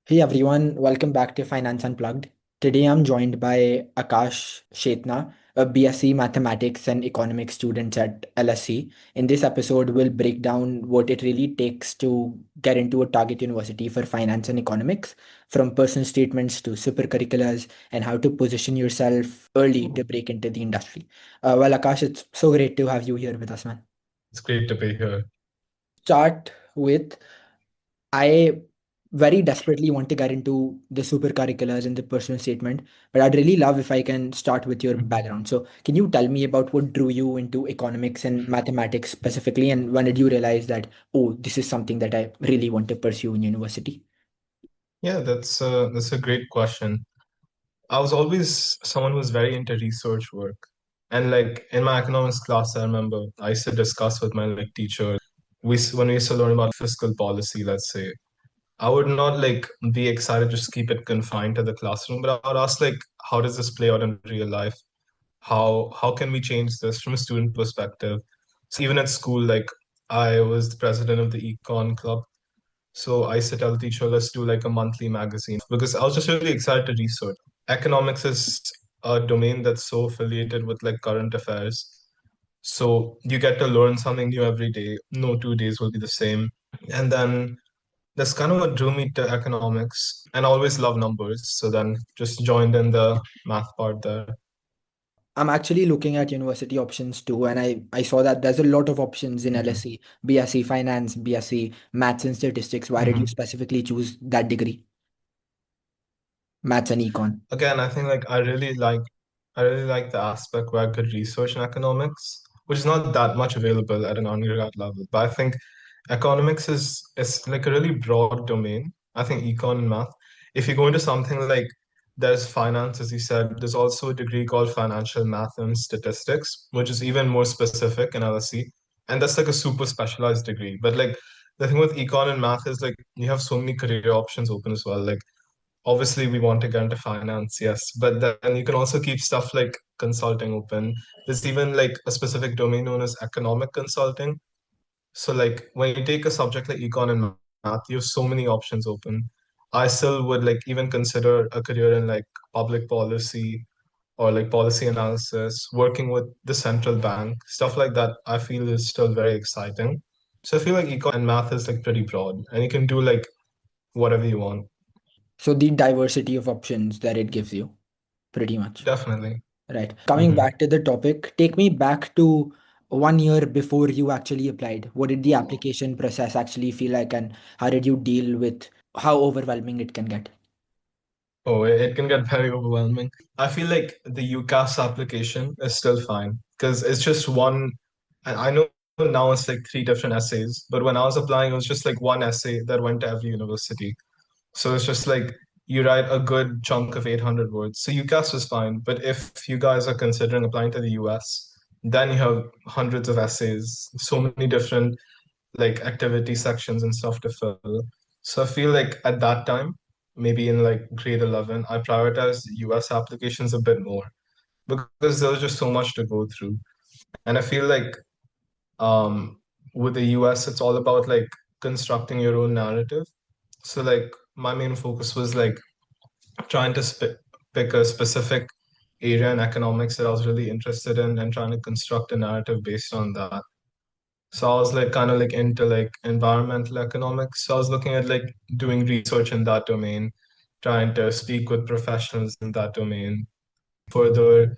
Hey everyone, welcome back to Finance Unplugged. Today I'm joined by Akash Shethna, a BSc Mathematics and Economics student at LSE. In this episode, we'll break down what it really takes to get into a target university for finance and economics, from personal statements to supercurriculars, and how to position yourself early to break into the industry. Akash, it's so great to have you here with us, man. It's great to be here. Start with I very desperately want to get into the supercurriculars and the personal statement, but I'd really love if I can start with your Mhm. background. So, can you tell me about what drew you into economics and mathematics specifically, and when did you realize that, oh, this is something that I really want to pursue in university? Yeah, that's a great question. I was always someone who was very into research work. And like in my economics class, I remember I used to discuss with my like teachers. When we used to learn about fiscal policy, let's say, I would not like be excited just keep it confined to the classroom, but I would ask like, how does this play out in real life? How can we change this from a student perspective? So even at school, like I was the president of the econ club. So I used to tell the teacher, let's do like a monthly magazine because I was just really excited to research. Economics is a domain that's so affiliated with like current affairs. So you get to learn something new every day. No 2 days will be the same. And then that's kind of what drew me to economics. And I always love numbers. So then just joined in the math part there. I'm actually looking at university options too, and I saw that there's a lot of options in Mhm. LSE, BSc Finance, BSc Maths and Statistics. Why did you Mhm. specifically choose that degree, Maths and Econ? Again, I think like I really like the aspect where I could research in economics, which is not that much available at an undergrad level. But I think economics is like a really broad domain. I think econ and math. If you go into something like there's finance, as you said, there's also a degree called financial math and statistics, which is even more specific in LSE. And that's like a super specialized degree. But like the thing with econ and math is like you have so many career options open as well. Like obviously we want to get into finance, yes, but then you can also keep stuff like consulting open. There's even like a specific domain known as economic consulting. So like when you take a subject like econ and math, you have so many options open. I still would like even consider a career in like public policy or like policy analysis, working with the central bank, stuff like that. I feel is still very exciting. So I feel like econ and math is like pretty broad and you can do like whatever you want. So the diversity of options that it gives you, pretty much. Definitely. Right. Coming Mhm. back to the topic, take me back to 1 year before you actually applied. What did the application process actually feel like, and how did you deal with how overwhelming it can get? Oh, it can get very overwhelming. I feel like the UCAS application is still fine because it's just one. And I know now it's like three different essays, but when I was applying, it was just like one essay that went to every university. So it's just like you write a good chunk of 800 words. So UCAS was fine. But if you guys are considering applying to the US, then you have hundreds of essays, so many different like activity sections and stuff to fill. So I feel like at that time, maybe in like grade 11, I prioritized US applications a bit more because there was just so much to go through. And I feel like um, with the US, it's all about like constructing your own narrative. So like my main focus was like trying to pick a specific area in economics that I was really interested in and trying to construct a narrative based on that. So I was like kind of like into like environmental economics. So I was looking at like doing research in that domain, trying to speak with professionals in that domain, further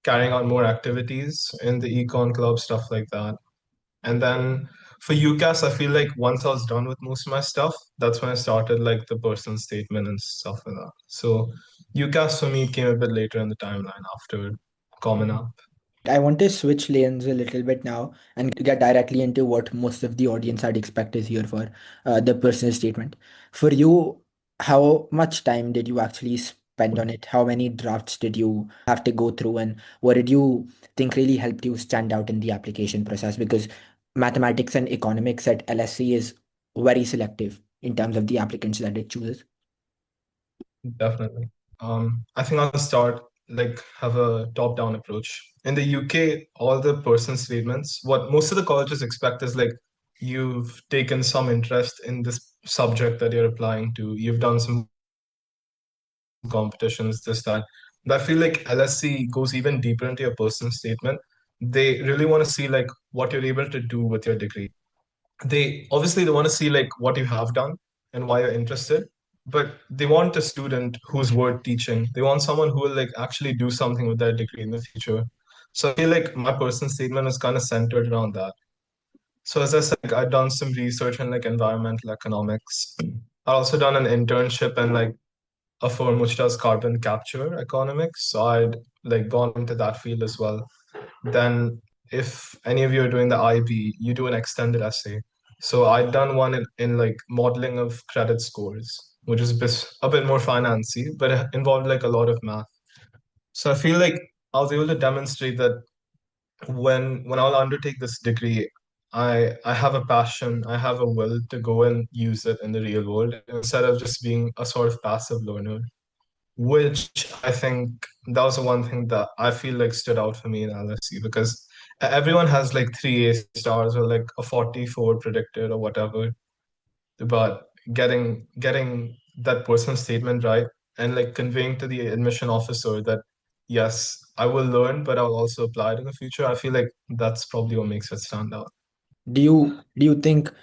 carrying out more activities in the econ club, stuff like that. And then for UCAS, I feel like once I was done with most of my stuff, that's when I started like the personal statement and stuff like that. So UCAS for me came a bit later in the timeline after Common App. I want to switch lanes a little bit now and get directly into what most of the audience I'd expect is here for, the personal statement. For you, how much time did you actually spend on it? How many drafts did you have to go through? And what did you think really helped you stand out in the application process? Because mathematics and economics at LSE is very selective in terms of the applicants that it chooses. Definitely. I think I'll start like have a top-down approach. In the UK, all the personal statements, what most of the colleges expect is like you've taken some interest in this subject that you're applying to. You've done some competitions, this, that. But I feel like LSE goes even deeper into your personal statement. They really want to see like what you're able to do with your degree. They want to see like what you have done and why you're interested, but they want a student who's worth teaching. They want someone who will like actually do something with their degree in the future. So I feel like my personal statement is kind of centered around that. So as I said, like, I've done some research in like environmental economics. I've also done an internship in like a firm which does carbon capture economics. So I'd like gone into that field as well. Then if any of you are doing the IB, you do an extended essay. So I'd done one in like modeling of credit scores, which is a bit more financy, but it involved like a lot of math. So I feel like I was able to demonstrate that when I'll undertake this degree, I have a passion, I have a will to go and use it in the real world instead of just being a sort of passive learner, which I think that was the one thing that I feel like stood out for me in LSE because everyone has like three A stars or like a 44 predicted or whatever, but getting that personal statement right and like conveying to the admission officer that yes, I will learn, but I'll also apply it in the future. I feel like that's probably what makes it stand out. Do you think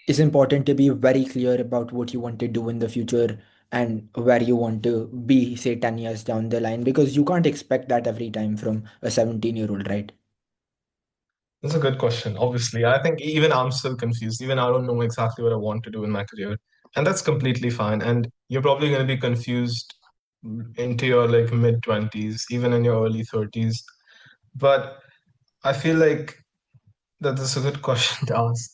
it's important to be very clear about what you want to do in the future and where you want to be, say, 10 years down the line? Because you can't expect that every time from a 17-year-old, right? That's a good question. Obviously, I think even I'm still confused. Even I don't know exactly what I want to do in my career. And that's completely fine. And you're probably going to be confused into your like mid 20s, even in your early 30s. But I feel like that is a good question to ask.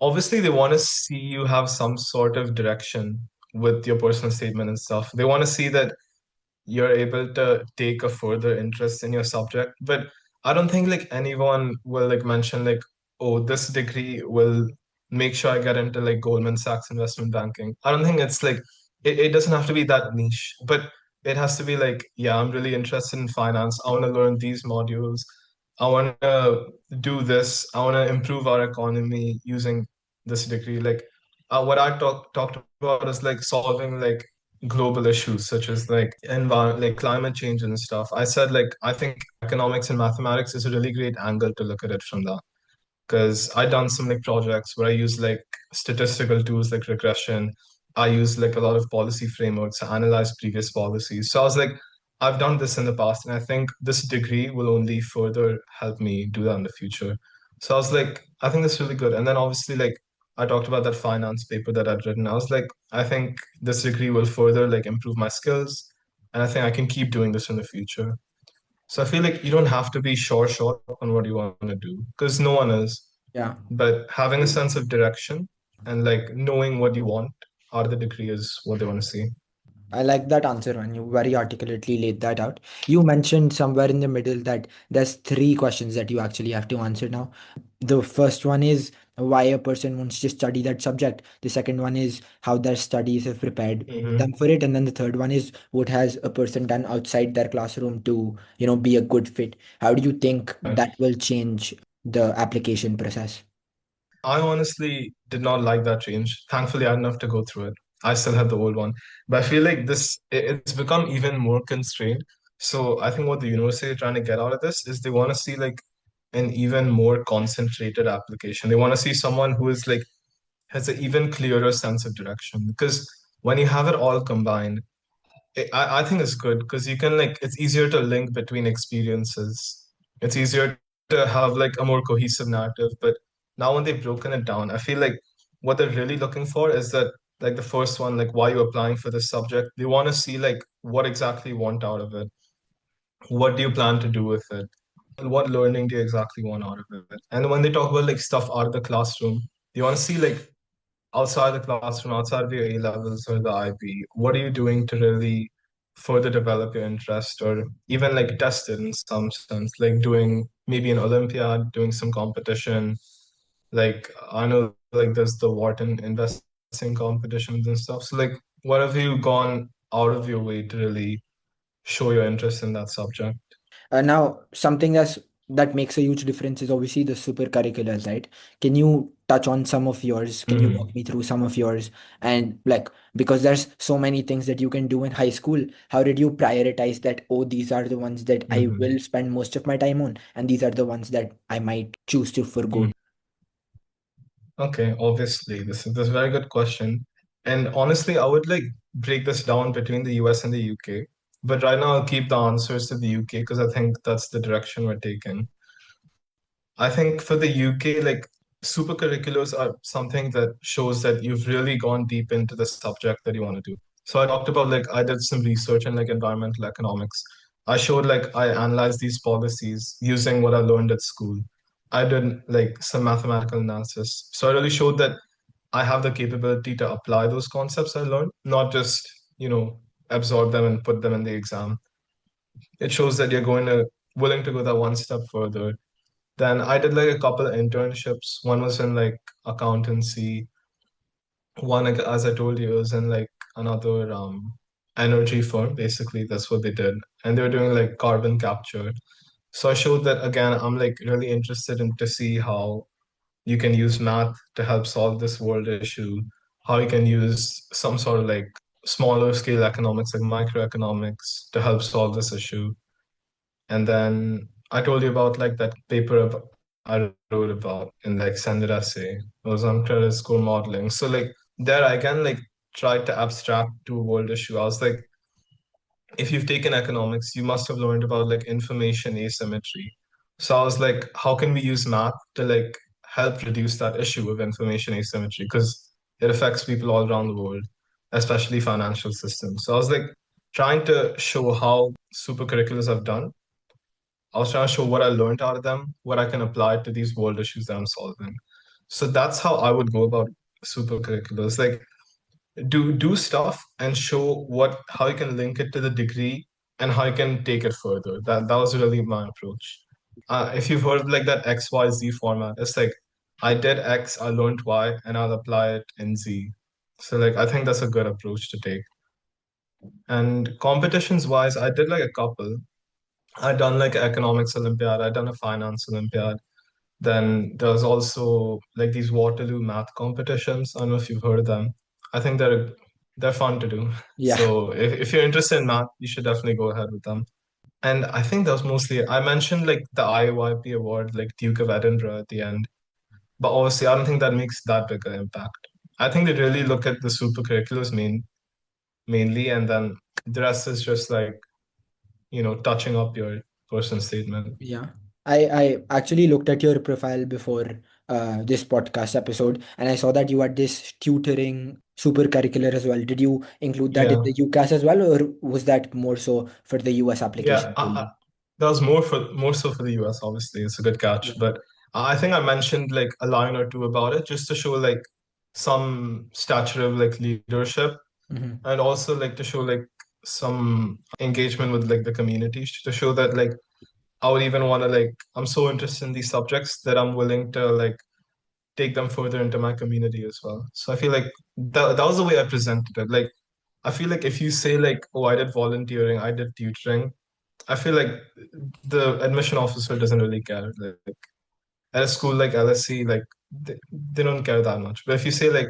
Obviously, they want to see you have some sort of direction with your personal statement and stuff. They want to see that you're able to take a further interest in your subject. But I don't think like anyone will like mention like, oh, this degree will make sure I get into like Goldman Sachs investment banking. I don't think it's like it doesn't have to be that niche, but it has to be like, yeah, I'm really interested in finance. I want to learn these modules. I want to do this. I want to improve our economy using this degree. Like what I talked about is like solving like global issues such as like like climate change and stuff. I said like I think economics and mathematics is a really great angle to look at it from that because I done some like projects where I use like statistical tools like regression. I use like a lot of policy frameworks to analyze previous policies. So I was like, I've done this in the past, and I think this degree will only further help me do that in the future. So I was like, I think that's really good. And then obviously like I talked about that finance paper that I'd written. I was like, I think this degree will further like improve my skills, and I think I can keep doing this in the future. So I feel like you don't have to be short on what you want to do because no one is. Yeah. But having a sense of direction and like knowing what you want out of the degree is what they want to see. I like that answer, and you very articulately laid that out. You mentioned somewhere in the middle that there's three questions that you actually have to answer now. The first one is why a person wants to study that subject. The second one is how their studies have prepared them Hmm. for it. And then the third one is what has a person done outside their classroom to, be a good fit. How do you think Right. that will change the application process? I honestly did not like that change. Thankfully, I didn't have to go through it. I still have the old one. But I feel like it's become even more constrained. So I think what the university is trying to get out of this is they want to see like an even more concentrated application. They want to see someone who is like has an even clearer sense of direction. Because when you have it all combined, I think it's good because you can like it's easier to link between experiences. It's easier to have like a more cohesive narrative. But now when they've broken it down, I feel like what they're really looking for is that like the first one, like why you're applying for this subject. They want to see like what exactly you want out of it. What do you plan to do with it? What learning do you exactly want out of it? And when they talk about like stuff out of the classroom, you want to see like outside the classroom, outside of your A levels or the IB, what are you doing to really further develop your interest or even like test it in some sense, like doing maybe an Olympiad, doing some competition. Like I know like there's the Wharton investing competitions and stuff. So like what have you gone out of your way to really show your interest in that subject? Now, something that's that makes a huge difference is obviously the supercurriculars, right? Can you touch on some of yours? Can you walk Hmm. me through some of yours? And like, because there's so many things that you can do in high school, how did you prioritize that? Oh, these are the ones that I Hmm. will spend most of my time on, and these are the ones that I might choose to forgo. Okay, obviously, this is a very good question. And honestly, I would like break this down between the US and the UK. But right now, I'll keep the answers to the UK because I think that's the direction we're taking. I think for the UK, like supercurriculars are something that shows that you've really gone deep into the subject that you want to do. So I talked about like I did some research in like environmental economics. I showed like I analyzed these policies using what I learned at school. I did like some mathematical analysis. So I really showed that I have the capability to apply those concepts I learned, not just, absorb them and put them in the exam. It shows that you're going to willing to go that one step further. Then I did like a couple of internships. One was in like accountancy. One, like, as I told you, was in like another energy firm. Basically, that's what they did, and they were doing like carbon capture. So I showed that again. I'm like really interested in to see how you can use math to help solve this world issue. How you can use some sort of like smaller scale economics, like microeconomics, to help solve this issue. And then I told you about like that paper I wrote about in like Sender essay. It was on credit score modeling. So like there I again like tried to abstract to a world issue. I was like, if you've taken economics, you must have learned about like information asymmetry. So I was like, how can we use math to like help reduce that issue of information asymmetry? Because it affects people all around the world, especially financial systems. So I was like trying to show how supercurriculars have done. I was trying to show what I learned out of them, what I can apply to these world issues that I'm solving. So that's how I would go about supercurriculars. Like do stuff and show what how you can link it to the degree and how you can take it further. That was really my approach. If you've heard of like that XYZ format, it's like I did X, I learned Y, and I'll apply it in Z. So like I think that's a good approach to take. And competitions wise, I did like a couple. I done like economics Olympiad, I done a finance Olympiad. Then there's also like these Waterloo math competitions. I don't know if you've heard of them. I think they're fun to do. Yeah. So if you're interested in math, you should definitely go ahead with them. And I think that was mostly I mentioned like the IYP award, like Duke of Edinburgh at the end. But obviously I don't think that makes that big an impact. I think they really look at the supercurriculars mainly, and then the rest is just like, touching up your personal statement. Yeah. I actually looked at your profile before this podcast episode, and I saw that you had this tutoring supercurricular as well. Did you include that in Yeah. the UCAS as well, or was that more so for the US Yeah, application only? that was more so for the US. Obviously, it's a good catch, Yeah. but I think I mentioned like a line or two about it just to show like some stature of like leadership, Hmm. and also like to show like some engagement with like the community, to show that like I would even want to like I'm so interested in these subjects that I'm willing to like take them further into my community as well. So I feel like that was the way I presented it. Like I feel like if you say like, oh, I did volunteering, I did tutoring, I feel like the admission officer doesn't really care. Like at a school like LSE, like they don't care that much. But if you say like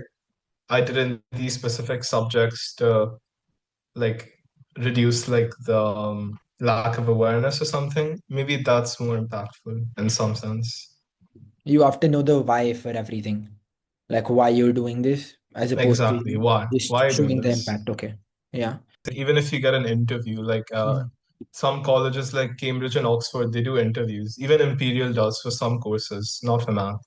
I did in these specific subjects to like reduce like the lack of awareness or something, maybe that's more impactful in some sense. You have to know the why for everything, like why you're doing this, as opposed to Exactly. Why? Why just are you doing showing the this? impact. Okay. Yeah. Even if you get an interview, like Mhm. some colleges like Cambridge and Oxford, they do interviews. Even Imperial does for some courses, not for math.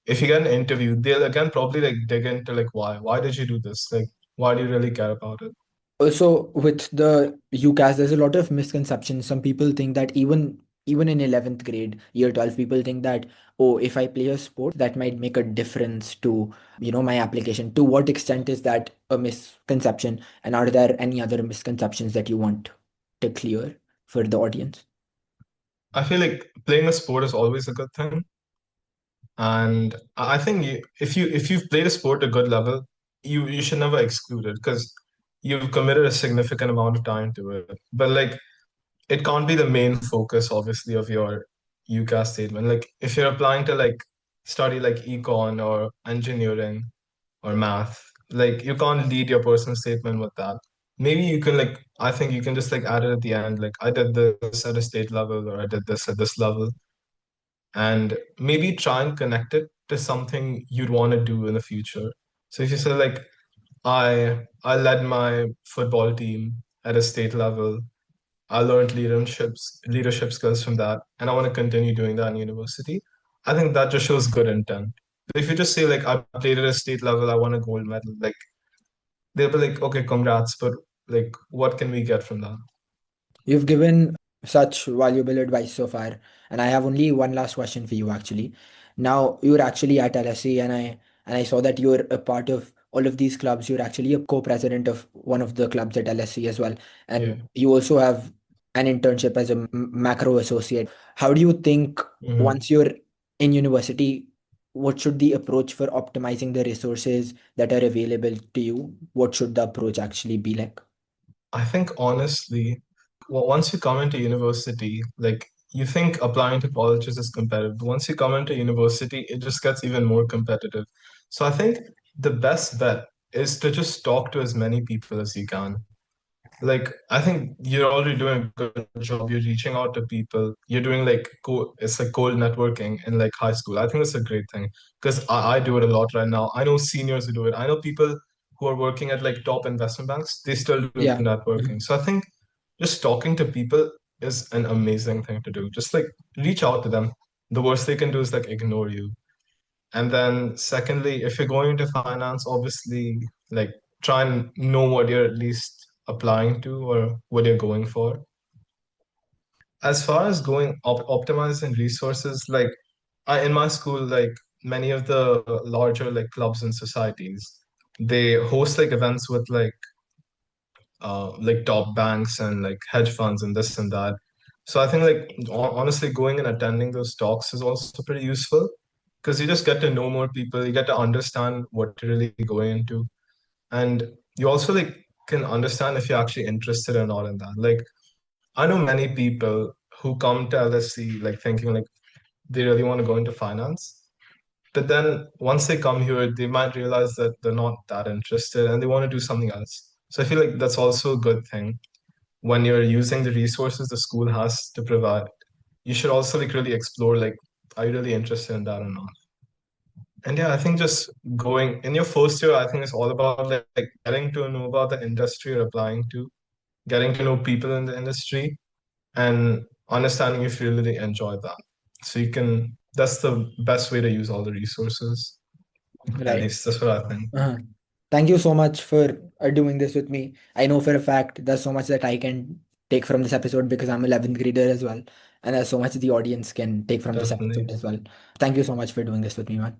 If you get an interview, they'll again probably like dig into like why. Why did you do this? Like, why do you really care about it? Also, with the UCAS, there's a lot of misconceptions. Some people think that even in 11th grade, year 12, people think that, oh, if I play a sport, that might make a difference to, my application. To what extent is that a misconception? And are there any other misconceptions that you want to clear for the audience? I feel like playing a sport is always a good thing. And I think if you've played a sport a good level, you should never exclude it because you've committed a significant amount of time to it. But like it can't be the main focus, obviously, of your UCAS statement. Like if you're applying to like study like econ or engineering or math, like you can't lead your personal statement with that. Maybe you can like I think you can just like add it at the end, like I did this at a state level or I did this at this level, and maybe try and connect it to something you'd want to do in the future. So if you say like I led my football team at a state level, I learned leadership skills from that, and I want to continue doing that in university. I think that just shows good intent. But if you just say like I played at a state level, I won a gold medal, like they'll be like, okay, congrats, but like what can we get from that? You've given such valuable advice so far, and I have only one last question for you actually. Now you're actually at LSE, and I saw that you're a part of all of these clubs. You're actually a co-president of one of the clubs at LSE as well, Yeah. and you also have an internship as a macro associate. How do you think Mhm. once you're in university, what should the approach for optimizing the resources that are available to you? What should the approach actually be like? I think honestly, once you come into university, like you think applying to colleges is competitive. But once you come into university, it just gets even more competitive. So I think the best bet is to just talk to as many people as you can. Like I think you're already doing a good job. You're reaching out to people. You're doing like it's like cold networking in like high school. I think that's a great thing because I do it a lot right now. I know seniors who do it. I know people who are working at like top investment banks. They still do Yeah. networking. So I think just talking to people is an amazing thing to do. Just like reach out to them. The worst they can do is like ignore you. And then secondly, if you're going into finance, obviously like try and know what you're at least applying to or what you're going for. As far as going optimizing resources, like in my school, like many of the larger like clubs and societies, they host like events with like top banks and like hedge funds and this and that. So I think like honestly going and attending those talks is also pretty useful because you just get to know more people, you get to understand what you're really going into, and you also like can understand if you're actually interested or not in that. Like I know many people who come to LSE like thinking like they really want to go into finance, but then once they come here, they might realize that they're not that interested and they want to do something else. So I feel like that's also a good thing when you're using the resources the school has to provide. You should also like really explore like, are you really interested in that or not? And yeah, I think just going in your first year, I think it's all about like getting to know about the industry you're applying to, getting to know people in the industry, and understanding if you really enjoy that. So you can, that's the best way to use all the resources. At Right. least that's what I think. Uh-huh. Thank you so much for doing this with me. I know for a fact there's so much that I can take from this episode because I'm 11th grader as well. And there's so much the audience can take from this episode Definitely. as well. Thank you so much for doing this with me, man.